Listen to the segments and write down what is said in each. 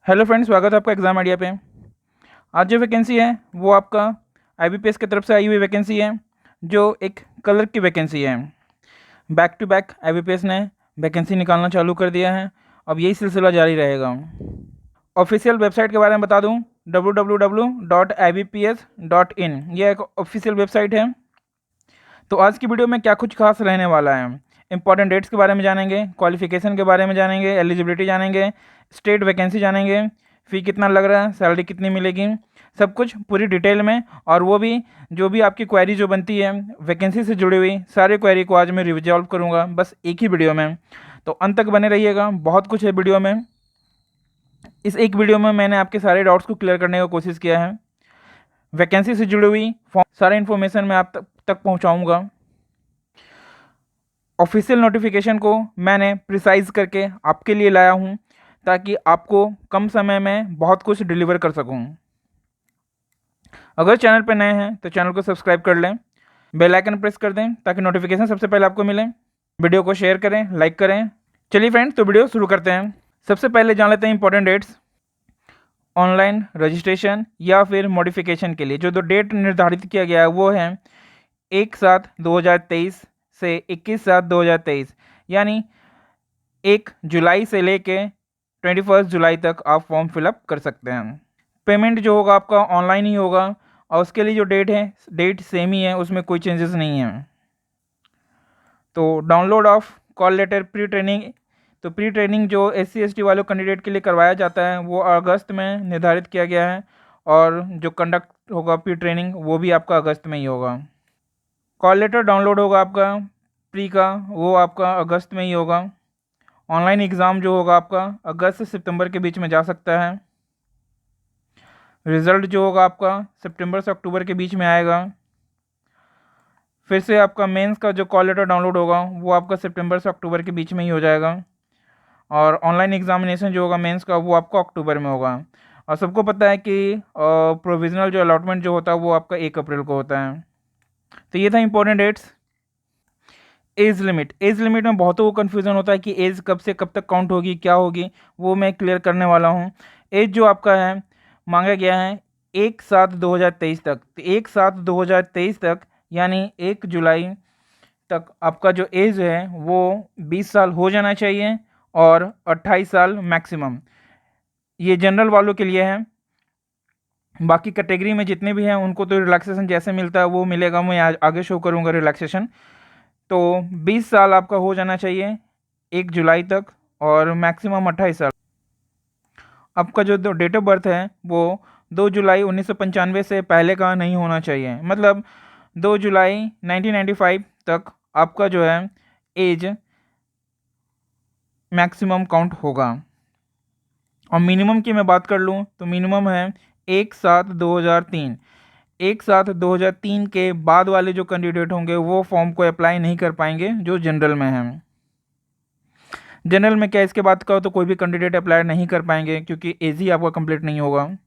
Hello friends, स्वागत है आपका एग्ज़ाम आइडिया पे। आज जो वैकेंसी है वो आपका आईबीपीएस की तरफ से आई हुई वैकेंसी है, जो एक क्लर्क की वैकेंसी है। बैक टू बैक आईबीपीएस ने वैकेंसी निकालना चालू कर दिया है। अब यही सिलसिला जारी रहेगा। ऑफिशियल वेबसाइट के बारे में बता दूं, www.ibps.in, यह एक ऑफिशियल वेबसाइट है। तो आज की वीडियो में क्या कुछ खास रहने वाला है, इंपॉर्टेंट डेट्स के बारे में जानेंगे, क्वालिफिकेशन के बारे में जानेंगे, एलिजिबिलिटी जानेंगे, स्टेट वैकेंसी जानेंगे, फ़ी कितना लग रहा है, सैलरी कितनी मिलेगी, सब कुछ पूरी डिटेल में। और वो भी जो भी आपकी क्वेरी जो बनती है वैकेंसी से जुड़ी हुई, सारे क्वेरी को आज मैं रिजॉल्व करूँगा बस एक ही वीडियो में। तो अंत तक बने रहिएगा, बहुत कुछ है वीडियो में। इस एक वीडियो में मैंने आपके सारे डाउट्स को क्लियर करने का कोशिश किया है। वैकेंसी से जुड़ी हुई सारा इन्फॉर्मेशन मैं आप तक पहुँचाऊँगा। ऑफिशियल नोटिफिकेशन को मैंने प्रिसाइज करके आपके लिए लाया हूँ, ताकि आपको कम समय में बहुत कुछ डिलीवर कर सकूँ। अगर चैनल पर नए हैं तो चैनल को सब्सक्राइब कर लें, बेल आइकन प्रेस कर दें ताकि नोटिफिकेशन सबसे पहले आपको मिले। वीडियो को शेयर करें, लाइक करें। चलिए फ्रेंड्स, तो वीडियो शुरू करते हैं। सबसे पहले जान लेते हैं इंपॉर्टेंट डेट्स। ऑनलाइन रजिस्ट्रेशन या फिर मॉडिफिकेशन के लिए जो डेट निर्धारित किया गया है वो है 1/7/2023 से 21/7/2023, यानी 1 जुलाई से लेके 21 जुलाई तक आप फॉर्म फिलअप कर सकते हैं। पेमेंट जो होगा आपका ऑनलाइन ही होगा, और उसके लिए जो डेट है, डेट सेम ही है, उसमें कोई चेंजेस नहीं है। तो download of call letter pre training, तो प्री ट्रेनिंग जो SC ST वालों कैंडिडेट के लिए करवाया जाता है वो अगस्त में निर्धारित किया गया है, और जो कंडक्ट होगा प्री ट्रेनिंग वो भी आपका अगस्त में ही होगा। कॉल लेटर डाउनलोड होगा आपका प्री का, वो आपका अगस्त में ही होगा। ऑनलाइन एग्ज़ाम जो होगा आपका अगस्त से सितंबर के बीच में जा सकता है। रिज़ल्ट जो होगा आपका सितंबर से अक्टूबर के बीच में आएगा। फिर से आपका मेंस का जो कॉल लेटर डाउनलोड होगा वो आपका सितंबर से अक्टूबर के बीच में ही हो जाएगा, और ऑनलाइन एग्जामिनेशन जो होगा मेंस का वो आपका अक्टूबर में होगा। और सबको पता है कि प्रोविज़नल जो अलॉटमेंट जो होता है वो आपका 1 अप्रैल को होता है। तो ये था इंपॉर्टेंट डेट्स। एज लिमिट में बहुतों को कन्फ्यूज़न होता है कि एज कब से कब तक काउंट होगी, क्या होगी, वो मैं क्लियर करने वाला हूँ। एज जो आपका है मांगा गया है 1/7/2023 तक। तो 1/7/2023 तक यानी 1 जुलाई तक आपका जो एज है वो 20 साल हो जाना चाहिए, और 28 साल मैक्सिमम। ये जनरल वालों के लिए है। बाकी कैटेगरी में जितने भी हैं उनको तो रिलैक्सेशन जैसे मिलता है वो मिलेगा, मैं आगे शो करूँगा रिलैक्सेशन। तो 20 साल आपका हो जाना चाहिए 1 जुलाई तक, और मैक्सिमम 28 साल। आपका जो डेट ऑफ बर्थ है वो 2 जुलाई 1995 से पहले का नहीं होना चाहिए, मतलब 2 जुलाई 1995 तक आपका जो है एज मैक्सिमम काउंट होगा। और मिनिमम की मैं बात कर लूँ तो मिनिमम है 1/7/2003। 1/7/2003 के बाद वाले जो कैंडिडेट होंगे वो फॉर्म को अप्लाई नहीं कर पाएंगे जो जनरल में हैं। जनरल में क्या, इसके बाद का तो कोई भी कैंडिडेट अप्लाई नहीं कर पाएंगे क्योंकि एज ही आपका कंप्लीट नहीं होगा।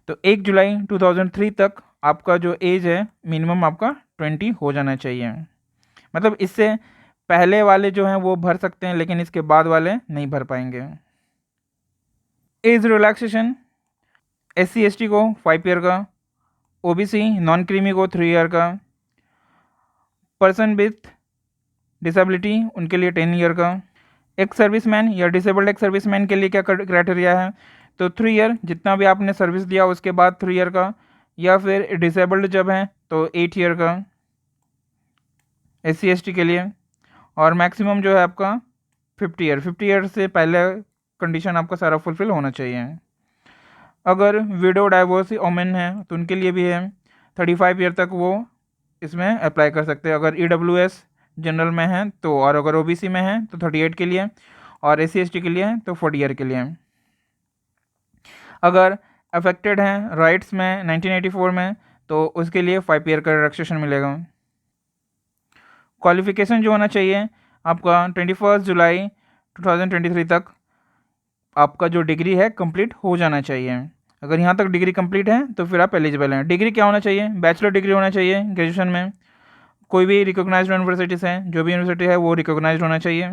तो 1 जुलाई 2003 तक आपका जो एज है मिनिमम आपका 20 हो जाना चाहिए। मतलब इससे पहले वाले जो हैं वो भर सकते हैं, लेकिन इसके बाद वाले नहीं भर पाएंगे। एज रिलैक्सेशन SC ST को 5 ईयर का, OBC नॉन क्रीमी को 3 ईयर का, पर्सन विथ डिसेबिलिटी उनके लिए 10 ईयर का। एक सर्विसमैन या डिसेबल्ड एक सर्विसमैन के लिए क्या क्राइटेरिया है, तो 3 ईयर जितना भी आपने सर्विस दिया उसके बाद 3 ईयर का, या फिर डिसेबल्ड जब है तो 8 ईयर का SC ST के लिए। और मैक्सिमम जो है आपका 50 ईयर से पहले कंडीशन आपका सारा फुलफिल होना चाहिए। अगर विडो डाइवोर्स वोमेन है तो उनके लिए भी है, 35 ईयर तक वो इसमें अप्लाई कर सकते हैं। अगर EWS जनरल में है तो, और अगर OBC में है तो 38 के लिए, और SC ST के लिए है तो 40 ईयर के लिए। अगर अफेक्टेड हैं राइट्स में 1984 में तो उसके लिए 5 ईयर का रिलैक्सेशन मिलेगा। क्वालिफिकेशन जो होना चाहिए आपका 21 जुलाई 2023 तक आपका जो डिग्री है कंप्लीट हो जाना चाहिए। अगर यहाँ तक डिग्री कंप्लीट है तो फिर आप एलिजिबल हैं। डिग्री क्या होना चाहिए, बैचलर डिग्री होना चाहिए ग्रेजुएशन में, कोई भी रिकॉग्नाइज्ड यूनिवर्सिटीज़ हैं, जो भी यूनिवर्सिटी है वो रिकॉग्नाइज्ड होना चाहिए,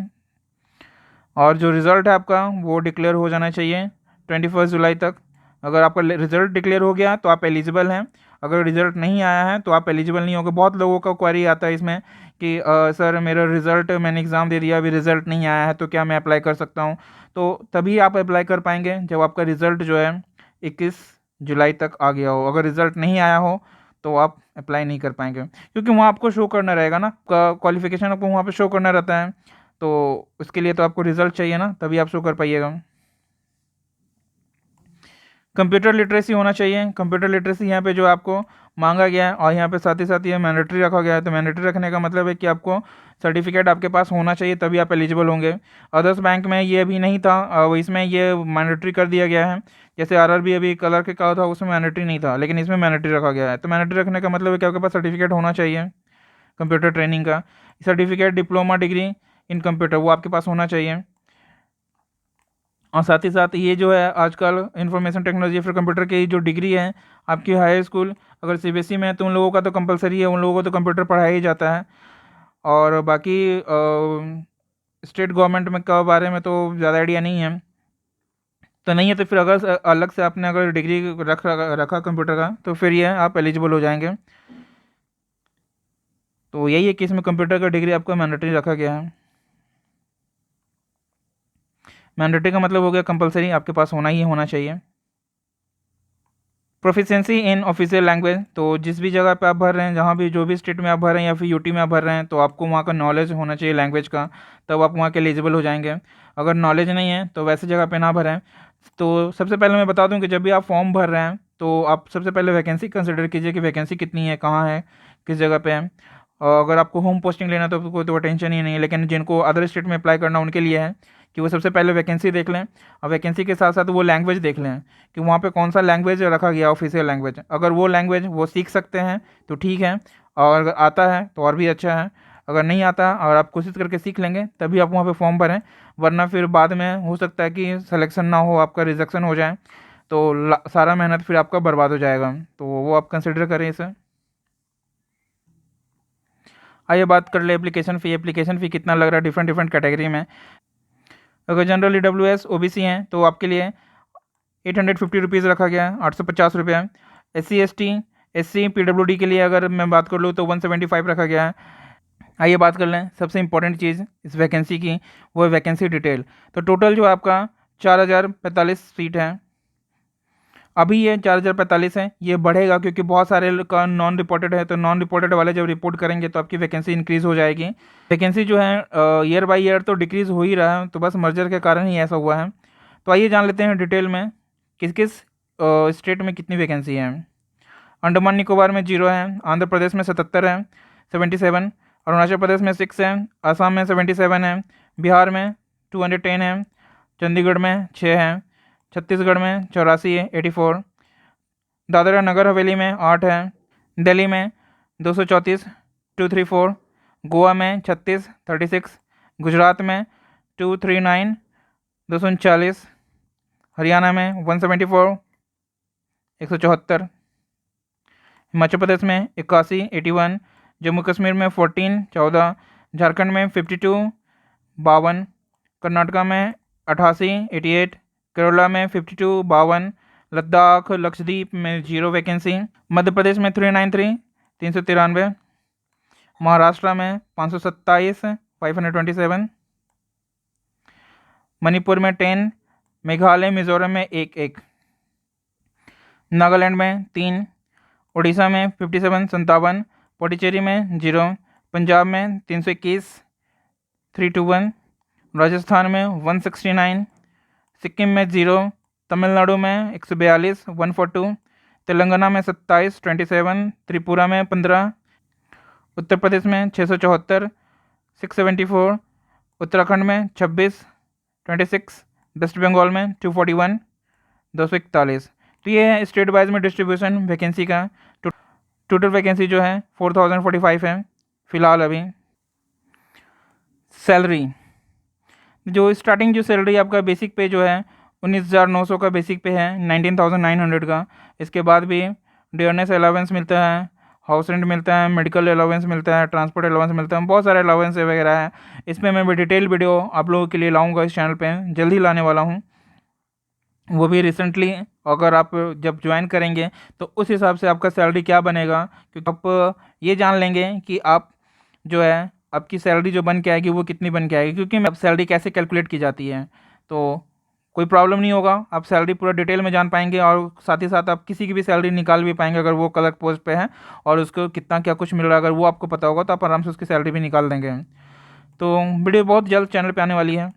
और जो रिज़ल्ट है आपका वो डिक्लेयर हो जाना चाहिए जुलाई तक। अगर आपका रिजल्ट डिक्लेयर हो गया तो आप एलिजिबल हैं, अगर रिजल्ट नहीं आया है तो आप एलिजिबल नहीं होगे। बहुत लोगों का क्वेरी आता है इसमें कि सर मेरा रिजल्ट, मैंने एग्ज़ाम दे दिया, अभी रिजल्ट नहीं आया है तो क्या मैं अप्लाई कर सकता हूँ? तो तभी आप अप्लाई कर पाएंगे जब आपका रिजल्ट जो है 21 जुलाई तक आ गया हो। अगर रिजल्ट नहीं आया हो तो आप अप्लाई नहीं कर पाएंगे, क्योंकि वहाँ आपको शो करना रहेगा ना, क्वालिफिकेशन आपको वहाँ पे शो करना रहता है। तो उसके लिए तो आपको रिजल्ट चाहिए ना, तभी आप शो कर पाइएगा। कंप्यूटर लिटरेसी होना चाहिए। कंप्यूटर लिटरेसी यहाँ पे जो आपको मांगा गया है, और यहाँ पे साथ ही साथ ये मैंडेटरी रखा गया है। तो मैंडेटरी रखने का मतलब है कि आपको सर्टिफिकेट आपके पास होना चाहिए, तभी आप एलिजिबल होंगे। अदर्स बैंक में ये अभी नहीं था, इसमें ये मैंडेटरी कर दिया गया है। जैसे आरआरबी अभी कलर के कहा था, उसमें मैंडेटरी नहीं था, लेकिन इसमें मैंडेटरी रखा गया है। तो मैंडेटरी रखने का मतलब है कि आपके पास सर्टिफिकेट होना चाहिए कंप्यूटर ट्रेनिंग का। Certificate, diploma, degree in computer, वो आपके पास होना चाहिए। और साथ ही साथ ये जो है आजकल इंफॉर्मेशन टेक्नोलॉजी फिर कंप्यूटर की जो डिग्री है आपकी हाई स्कूल, अगर सीबीएसई में है तो उन लोगों का तो कंपलसरी है, उन लोगों को तो कंप्यूटर पढ़ाया ही जाता है। और बाकी स्टेट गवर्नमेंट में का बारे में तो ज़्यादा आइडिया नहीं है। तो नहीं है तो फिर अगर अलग से आपने अगर डिग्री रखा कंप्यूटर का तो फिर ये आप एलिजिबल हो जाएंगे। तो यही है कि इसमें कंप्यूटर का डिग्री आपका मैंडेटरी रखा गया है। मैंडेटरी का मतलब हो गया कंपलसरी, आपके पास होना ही होना चाहिए। प्रोफिशेंसी इन ऑफिशियल लैंग्वेज, तो जिस भी जगह पे आप भर रहे हैं, जहाँ भी जो भी स्टेट में आप भर रहे हैं या फिर यूटी में आप भर रहे हैं, तो आपको वहाँ का नॉलेज होना चाहिए लैंग्वेज का, तब आप वहाँ के एलिजिबल हो जाएंगे। अगर नॉलेज नहीं है तो वैसे जगह पे ना भरें। तो सबसे पहले मैं बता दूं कि जब भी आप फॉर्म भर रहे हैं तो आप सबसे पहले वैकेंसी कंसिडर कीजिए कि वैकेंसी कितनी है, कहाँ है, किस जगह पे है। और अगर आपको होम पोस्टिंग लेना तो कोई तो टेंशन ही नहीं है, लेकिन जिनको अदर स्टेट में अप्लाई करना उनके लिए है कि वो सबसे पहले वैकेंसी देख लें, और वैकेंसी के साथ साथ वो लैंग्वेज देख लें कि वहाँ पे कौन सा लैंग्वेज रखा गया ऑफिशियल लैंग्वेज। अगर वो लैंग्वेज वो सीख सकते हैं तो ठीक है, और अगर आता है तो और भी अच्छा है। अगर नहीं आता और आप कोशिश करके सीख लेंगे तभी आप वहाँ पे फॉर्म भरें, वरना फिर बाद में हो सकता है कि सिलेक्शन ना हो, आपका रिजेक्शन हो जाए, तो सारा मेहनत फिर आपका बर्बाद हो जाएगा। तो वो आप कंसिडर करें इसे। आइए बात कर ले एप्लीकेशन फ़ी। एप्लीकेशन फ़ी कितना लग रहा है डिफरेंट डिफरेंट कैटेगरी में। अगर जनरल EWS OBC हैं तो आपके लिए 850 रुपीज़ रखा गया है, 850 रुपये। SC ST SC PWD के लिए अगर मैं बात कर लूँ तो 175 रखा गया है। आइए बात कर लें सबसे इंपॉर्टेंट चीज़ इस वैकेंसी की, वो है वैकेंसी डिटेल। तो टोटल जो आपका 4045 सीट है, अभी ये 4045 है, ये बढ़ेगा क्योंकि बहुत सारे का नॉन रिपोर्टेड है। तो नॉन रिपोर्टेड वाले जब रिपोर्ट करेंगे तो आपकी वैकेंसी इंक्रीज़ हो जाएगी। वैकेंसी जो है ईयर बाय ईयर तो डिक्रीज़ हो ही रहा है, तो बस मर्जर के कारण ही ऐसा हुआ है। तो आइए जान लेते हैं डिटेल में किस किस स्टेट में कितनी वैकेंसी है। अंडमान निकोबार में 0 है, आंध्र प्रदेश में 77 है, 77। अरुणाचल प्रदेश में 6 है, असम में 77 है, बिहार में 210 है, चंडीगढ़ में 6 है, छत्तीसगढ़ में 84 है, 84। दादरा नगर हवेली में 8 है, दिल्ली में 234, 234। गोवा में 36, 36। गुजरात में 239, 239। हरियाणा में 174, 174। हिमाचल प्रदेश में 81, 81। जम्मू कश्मीर में 14, 14। झारखंड में 52, 52। कर्नाटका में 88, 88। केरला में 52, 52। लद्दाख लक्षद्वीप में 0 वैकेंसी। मध्य प्रदेश में 393, 393। महाराष्ट्र में 527, 527। मणिपुर में 10। मेघालय मिजोरम में 1, 1। नागालैंड में 3। उड़ीसा में 57, 57। पुडुचेरी में 0। पंजाब में 321, 321। राजस्थान में 169। सिक्किम में 0। तमिलनाडु में 142, 142। तेलंगाना में 27, 27। त्रिपुरा में 15। उत्तर प्रदेश में 674, 674। उत्तराखंड में 26, 26। वेस्ट बंगाल में 241, 241। तो ये है स्टेट वाइज में डिस्ट्रीब्यूशन वैकेंसी का। टोटल वैकेंसी जो है 4045 है फ़िलहाल अभी। सैलरी, जो स्टार्टिंग जो सैलरी आपका बेसिक पे जो है 19,900 का बेसिक पे है, 19,900 का। इसके बाद भी डियरनेस अलाउंस मिलता है, हाउस रेंट मिलता है, मेडिकल अलाउंस मिलता है, ट्रांसपोर्ट अलाउंस मिलता है, बहुत सारे अलाउंस वगैरह है। इस पर मैं डिटेल वीडियो आप लोगों के लिए लाऊंगा इस चैनल पे, जल्द ही लाने वाला हूँ। वो भी रिसेंटली, अगर आप जब ज्वाइन करेंगे तो उस हिसाब से आपका सैलरी क्या बनेगा, क्योंकि आप ये जान लेंगे कि आप जो है आपकी सैलरी जो बन के आएगी वो कितनी बन के आएगी, क्योंकि अब सैलरी कैसे कैलकुलेट की जाती है। तो कोई प्रॉब्लम नहीं होगा, आप सैलरी पूरा डिटेल में जान पाएंगे और साथ ही साथ आप किसी की भी सैलरी निकाल भी पाएंगे अगर वो क्लर्क पोस्ट पे है और उसको कितना क्या कुछ मिल रहा है, अगर वो आपको पता होगा तो आप आराम से उसकी सैलरी भी निकाल देंगे। तो वीडियो बहुत जल्द चैनल पे आने वाली है।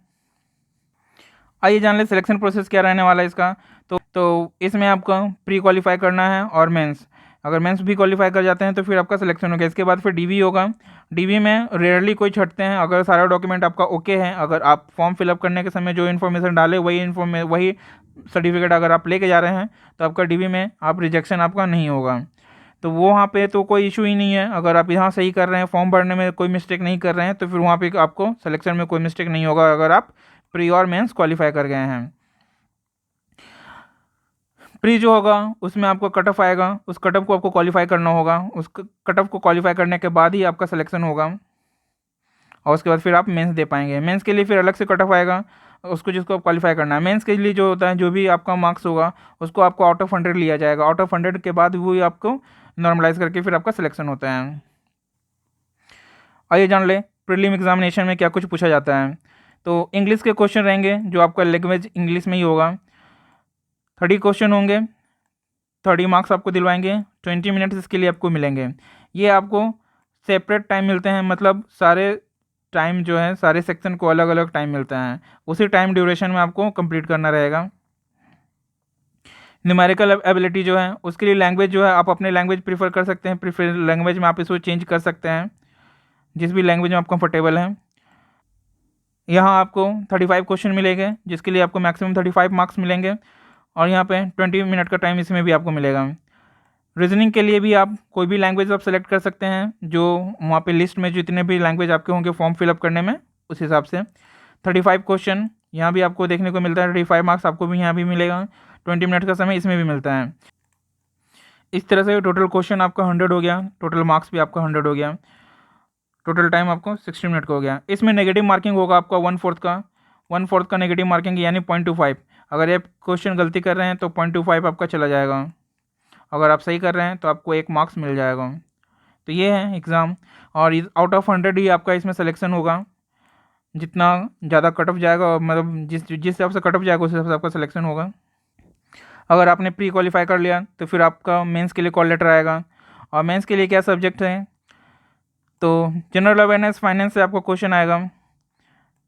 आइए जान ले सिलेक्शन प्रोसेस क्या रहने वाला है इसका। तो इसमें आपको प्री क्वालिफाई करना है और मेंस, अगर मेंस भी क्वालिफाई कर जाते हैं तो फिर आपका सिलेक्शन हो गया। इसके बाद फिर डीवी होगा। डीवी में रेयरली कोई छटते हैं, अगर सारा डॉक्यूमेंट आपका ओके है, अगर आप फॉर्म फिलअप करने के समय जो इन्फॉर्मेशन डाले वही सर्टिफिकेट अगर आप लेके जा रहे हैं तो आपका डीवी में आप रिजेक्शन आपका नहीं होगा। तो वो वहाँ पे तो कोई इशू ही नहीं है, अगर आप यहाँ सही कर रहे हैं, फॉर्म भरने में कोई मिस्टेक नहीं कर रहे हैं तो फिर वहाँ पे आपको सिलेक्शन में कोई मिस्टेक नहीं होगा अगर आप प्री और मेंस क्वालिफाई कर गए हैं। प्री जो होगा उसमें आपको कट ऑफ आएगा, उस कट ऑफ को आपको क्वालिफाई करना होगा, उस कट ऑफ को क्वालिफाई करने के बाद ही आपका सिलेक्शन होगा और उसके बाद फिर आप मेंस दे पाएंगे। मेंस के लिए फिर अलग से कट ऑफ आएगा उसको, जिसको आप क्वालिफाई करना है। मेंस के लिए जो होता है, जो भी आपका मार्क्स होगा उसको आपको आउट ऑफ 100 लिया जाएगा, आउट ऑफ 100 के बाद वो आपको नॉर्मलाइज करके फिर आपका सिलेक्शन होता है। आइए जान ले प्रीलिम एग्जामिनेशन में क्या कुछ पूछा जाता है। तो इंग्लिश के क्वेश्चन रहेंगे, जो आपका लैंग्वेज इंग्लिश में ही होगा। 30 क्वेश्चन होंगे, 30 मार्क्स आपको दिलवाएंगे, 20 मिनट्स इसके लिए आपको मिलेंगे। ये आपको सेपरेट टाइम मिलते हैं, मतलब सारे टाइम जो है सारे सेक्शन को अलग अलग टाइम मिलता है, उसी टाइम ड्यूरेशन में आपको कंप्लीट करना रहेगा। न्यूमेरिकल एबिलिटी जो है उसके लिए लैंग्वेज जो है आप अपने लैंग्वेज प्रीफर कर सकते हैं, प्रीफर लैंग्वेज में आप इसको चेंज कर सकते हैं जिस भी लैंग्वेज में आप कंफर्टेबल हैं। यहाँ आपको 35 क्वेश्चन मिलेंगे जिसके लिए आपको मैक्सिमम 35 मार्क्स मिलेंगे और यहाँ पे 20 मिनट का टाइम इसमें भी आपको मिलेगा। रीजनिंग के लिए भी आप कोई भी लैंग्वेज आप सेलेक्ट कर सकते हैं, जो वहाँ पे लिस्ट में जितने भी लैंग्वेज आपके होंगे फॉर्म फिलअप करने में उस हिसाब से। 35 क्वेश्चन यहाँ भी आपको देखने को मिलता है, 35 मार्क्स आपको भी यहाँ भी मिलेगा, 20 मिनट का समय इसमें भी मिलता है। इस तरह से टोटल क्वेश्चन आपका 100 हो गया, टोटल मार्क्स भी आपका 100 हो गया, टोटल टाइम आपको 60 मिनट का हो गया। इसमें नेगेटिव मार्किंग होगा आपका 1/4 का नेगेटिव मार्किंग यानी 0.25। अगर आप क्वेश्चन गलती कर रहे हैं तो 0.25 आपका चला जाएगा, अगर आप सही कर रहे हैं तो आपको 1 मार्क्स मिल जाएगा। तो ये है एग्ज़ाम, और आउट ऑफ 100 ही आपका इसमें सिलेक्शन होगा। जितना ज़्यादा कट ऑफ जाएगा, मतलब जिस हिसाब से कट ऑफ जाएगा उस हिसाब से आपका सिलेक्शन होगा। अगर आपने प्री क्वालिफाई कर लिया तो फिर आपका मेंस के लिए कॉल लेटर आएगा। और मेंस के लिए क्या सब्जेक्ट है, तो जनरल अवेयरनेस फाइनेंस से आपको क्वेश्चन आएगा,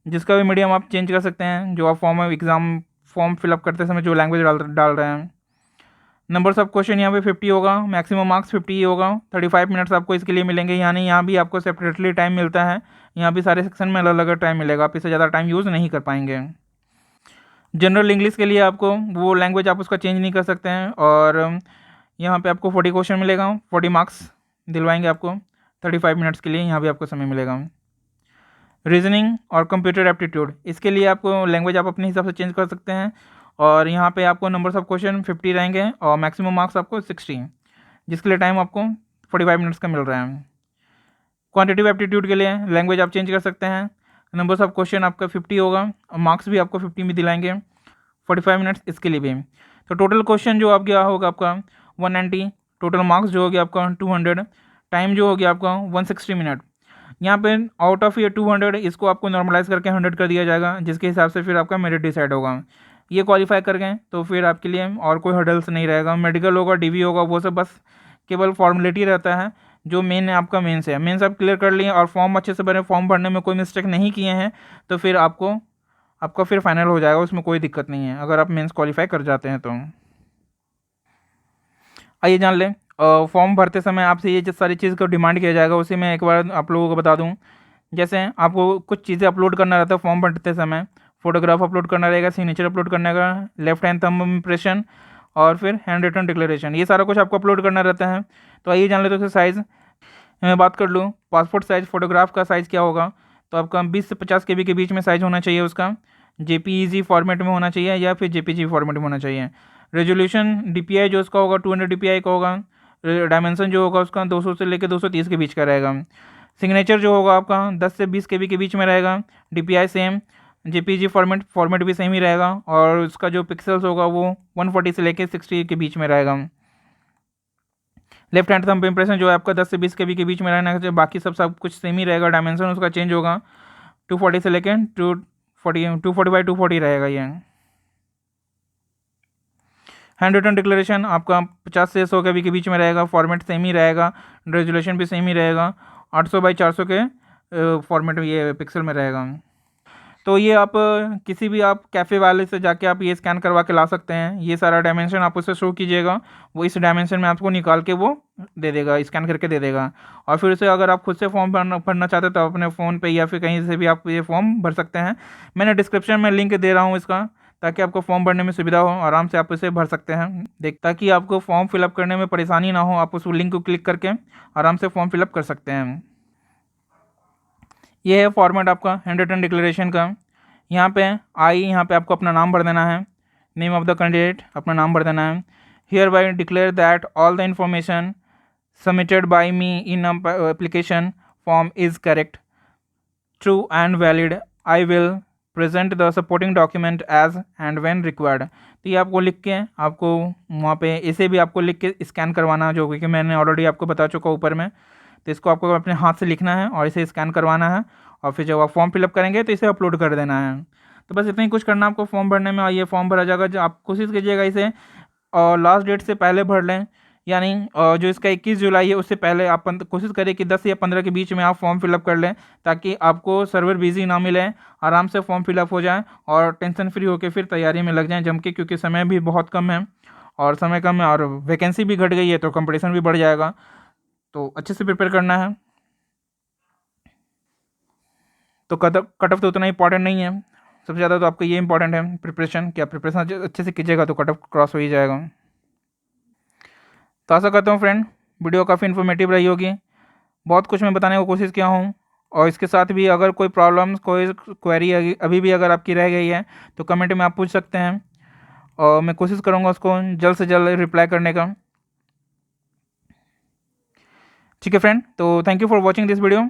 जिसका भी मीडियम आप चेंज कर सकते हैं, जो आप फॉर्म फिलअप करते समय जो लैंग्वेज डाल रहे हैं। नंबर्स ऑफ क्वेश्चन यहाँ पे 50 होगा, मैक्सिमम मार्क्स 50 ही होगा। 35 मिनट्स आपको इसके लिए मिलेंगे, यानी यहाँ भी आपको सेपरेटली टाइम मिलता है, यहाँ भी सारे सेक्शन में अलग अलग टाइम मिलेगा, आप इससे ज़्यादा टाइम यूज़ नहीं कर पाएंगे। जनरल इंग्लिश के लिए आपको वो लैंग्वेज आप उसका चेंज नहीं कर सकते हैं, और यहाँ पे आपको 40 क्वेश्चन मिलेगा, 40 मार्क्स दिलवाएंगे आपको 35 मिनट्स के लिए, यहाँ भी आपको समय मिलेगा। रीजनिंग और कंप्यूटर एप्टीट्यूड, इसके लिए आपको लैंग्वेज आप अपने हिसाब से चेंज कर सकते हैं, और यहाँ पे आपको नंबर्स ऑफ क्वेश्चन 50 रहेंगे और मैक्सिमम मार्क्स आपको 60, जिसके लिए टाइम आपको 45 मिनट्स का मिल रहा है। क्वांटिटिव एप्टीट्यूड के लिए लैंग्वेज आप चेंज कर सकते हैं, नंबर्स ऑफ क्वेश्चन आपका 50 होगा और मार्क्स भी आपको 50 में दिलाएंगे, 45 मिनट्स इसके लिए भी। तो टोटल क्वेश्चन जो आप गया होगा आपका 190, टोटल मार्क्स जो हो गया आपका 200, टाइम जो हो गया आपका 160 मिनट। यहाँ पे आउट ऑफ ये 200 इसको आपको नॉर्मलाइज करके 100 कर दिया जाएगा, जिसके हिसाब से फिर आपका मेरिट डिसाइड होगा। ये क्वालिफाई कर गए तो फिर आपके लिए और कोई हर्डल्स नहीं रहेगा, मेडिकल होगा, डीवी होगा, वो सब बस केवल फॉर्मेलिटी रहता है। जो मेन है आपका मेंस है, मेंस आप क्लियर कर लिए और फॉर्म अच्छे से भरे, फॉर्म भरने में कोई मिस्टेक नहीं किए हैं तो फिर आपका फिर फाइनल हो जाएगा, उसमें कोई दिक्कत नहीं है अगर आप मेंस क्वालिफाई कर जाते हैं तो। आइए जान लें फॉर्म भरते समय आपसे ये जिस सारी चीज़ को डिमांड किया जाएगा उसे मैं एक बार आप लोगों को बता दूं। जैसे आपको कुछ चीज़ें अपलोड करना रहता है फॉर्म भरते समय, फोटोग्राफ अपलोड करना रहेगा, सिग्नेचर अपलोड करना रहेगा, लेफ्ट हैंड थंब इम्प्रेशन और फिर हैंड रिटन डिक्लेरेशन, ये सारा कुछ आपको अपलोड करना रहता है। तो आइए जान लेते हैं साइज़। मैं बात कर लूँ पासपोर्ट साइज़ फोटोग्राफ का साइज़ क्या होगा, तो आपका 20 से 50 KB के बीच में साइज़ होना चाहिए उसका, JPEG फॉर्मेट में होना चाहिए या फिर JPG फॉर्मेट में होना चाहिए। रेजोल्यूशन DPI जो उसका होगा 200 DPI का होगा। डायमेंशन जो होगा उसका 200 से लेकर 230 के बीच का रहेगा। सिग्नेचर जो होगा आपका 10 से 20 KB के बीच में रहेगा। DPI सेम जेपीजी फॉर्मेट भी सेम ही रहेगा, और उसका जो पिक्सल्स होगा वो 140 से लेके 60 के बीच में रहेगा। लेफ्ट हैंड थंब इम्प्रेशन जो है आपका 10 से 20 के बीच में रहना चाहिए, बाकी सब कुछ सेम ही रहेगा। डायमेंशन उसका चेंज होगा, 240 से लेके 240 बाई 240 रहेगा ये। हैंड रिटन डिक्लेरेशन आपका 50 से 100 के बीच में रहेगा, फॉर्मेट सेम ही रहेगा, रेजोल्यूशन भी सेम ही रहेगा, 800 बाई 400 के फॉर्मेट ये पिक्सल में रहेगा। तो ये आप किसी भी आप कैफ़े वाले से जाके आप ये स्कैन करवा के ला सकते हैं। ये सारा डायमेंशन आप उसे शो कीजिएगा, वो इस डायमेंशन में आपको निकाल के वो दे देगा, स्कैन करके दे देगा। और फिर उसे अगर आप खुद से फॉर्म भरना चाहते हैं तो अपने फ़ोन पे या फिर कहीं से भी आप ये फॉर्म भर सकते हैं। मैंने डिस्क्रिप्शन में लिंक दे रहा हूँ इसका, ताकि आपको फॉर्म भरने में सुविधा हो, आराम से आप इसे भर सकते हैं। ताकि आपको फॉर्म फिलअप करने में परेशानी ना हो, आप उस लिंक को क्लिक करके आराम से फॉर्म फिलअप कर सकते हैं। ये है फॉर्मेट आपका हैंड रिटन डिक्लेरेशन का। यहाँ पे आपको अपना नाम भर देना है, नेम ऑफ द कैंडिडेट, अपना नाम भर देना है। Hereby declare that all the information submitted by me in application form is correct, true and valid. I will present the supporting document as and when required. तो ये आपको लिख के आपको वहाँ पे इसे भी आपको लिख के स्कैन करवाना, जो कि मैंने ऑलरेडी आपको बता चुका ऊपर में। तो इसको आपको अपने हाथ से लिखना है और इसे स्कैन करवाना है, और फिर जब आप फॉर्म फिलअप करेंगे तो इसे अपलोड कर देना है। तो बस इतना ही कुछ करना आपको फॉर्म भरने में, और ये फॉर्म भरा जाएगा। जो आप कोशिश कीजिएगा इसे और लास्ट डेट से पहले भर लें, यानी जो इसका 21 जुलाई है उससे पहले आप कोशिश करें कि 10 या 15 के बीच में आप फॉर्म फिलअप कर लें, ताकि आपको सर्वर बिजी ना मिले, आराम से फॉर्म फिलअप हो जाए और टेंशन फ्री होकर फिर तैयारी में लग जाएं जम के, क्योंकि समय भी बहुत कम है और समय कम है और वैकेंसी भी घट गई है, तो कंपटीशन भी बढ़ जाएगा। तो अच्छे से प्रिपेयर करना है। तो कट ऑफ तो उतना इंपॉर्टेंट नहीं है, सबसे ज़्यादा तो आपका ये इंपॉर्टेंट है प्रिपरेशन, कि आप प्रिपरेशन अच्छे से कीजिएगा तो कट ऑफ क्रॉस हो ही जाएगा। तो आशा करता हूँ फ्रेंड वीडियो काफ़ी इन्फॉर्मेटिव रही होगी। बहुत कुछ मैं बताने की कोशिश किया हूँ, और इसके साथ भी अगर कोई प्रॉब्लम्स, कोई क्वेरी अभी भी अगर आपकी रह गई है तो कमेंट में आप पूछ सकते हैं, और मैं कोशिश करूँगा उसको जल्द से जल्द रिप्लाई करने का। ठीक है फ्रेंड, तो thank you for watching this video.